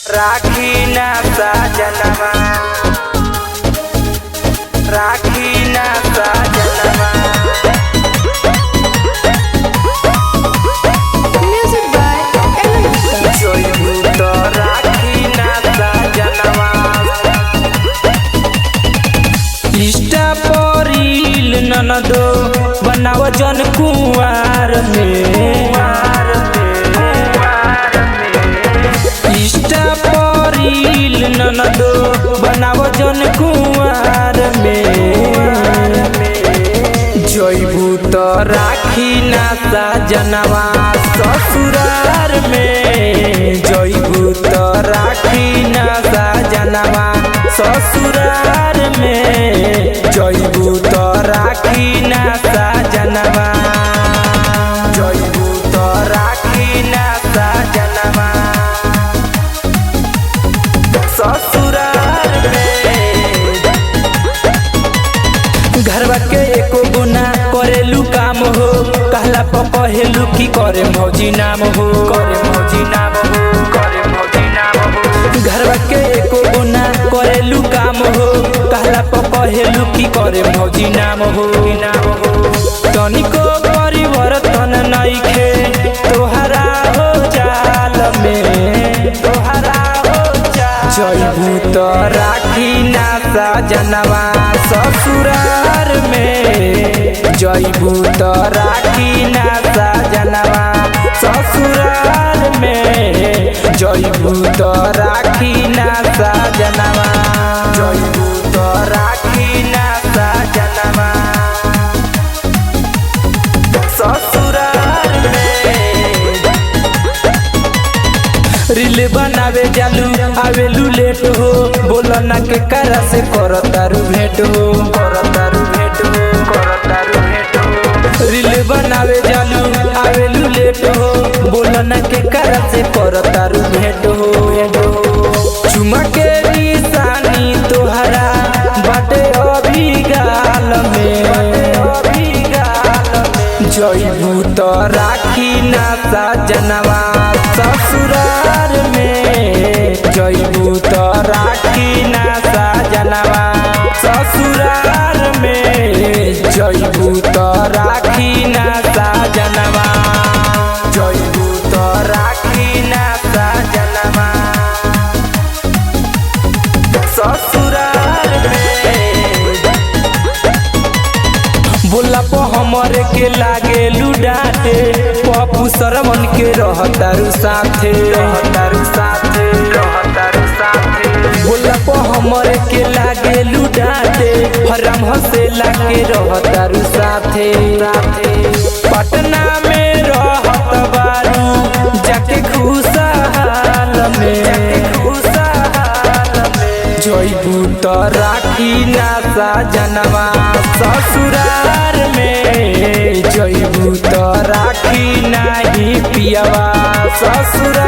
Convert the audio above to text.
राखी ना साजनवा, राखी ना साजनवा। Music by Aaron जोइबू तो राखी ना साजनवा। इंस्टा पर रील ननदो बनाव जन कुंवार में। इंस्टा पर रील ननदो बनाव जन कुंवार में। जोइबू तो राखी ना साजनवा ससुरार में। जोइबू तो राखी ना साजनवा ससुरार में। जोइबू तो राखी ना साजनवा। जोइबू तो राखी ना साजनवा ससुरार में। घरवा के एको गुना करेलू काम हो, कहला पहेलू की करे मौजी नाम हो, करे मौजी नाम हो, करे मौजी नाम हो। घरवा के एको गुना करेलू काम हो, कहला पहेलू की करे मौजी नाम हो, नाम हो। तनिको परिवर्तन नइखे तोहरा हो जाल में, तोहरा हो जाल। जोइबू तो राखी ना साजनवा ससुरार में। जोइबू तो राखी ना साजनवा ससुरार में। जोइबू तो राखी ना साजनवा। जोइबू तो राखी ना साजनवा ससुरार में। रील बनावे जालू आवेलू लेट हो, बोलो ना के करा से करतारू भेंट हो, करतारू भेंट हो, करतारू भेंट हो। रील बनावे जालू आवेलू लेट हो, बोलो ना के करा से करतारू भेंट हो। चुमा के निशानी तोहरा बाटे अभी गाल में, अभी गाल में। जोइबू तो राखी ना साजनवा ससुरार में। जोइबू तो राखी ना साजनवा ससुरार में। जोइबू तो राखी ना साजनवा। जोइबू तो राखी ना साजनवा ससुरार में। बोला पो हमरे के लागे लुडाटे, पप्पू सरवन के रहतारू साथे, रहतारू साथे, रहतारू साथे। बोला पो हमरे के लागे लुडाटे, हराम हसेला के रहतारू साथे, साथे। पटना में रहत बारू जाके खुशहाल में, जाके खुशहाल में। जोइबू तो राखी ना साजनवा ससुरार में। जोइबू तो राखी नाही पियवा ससुरार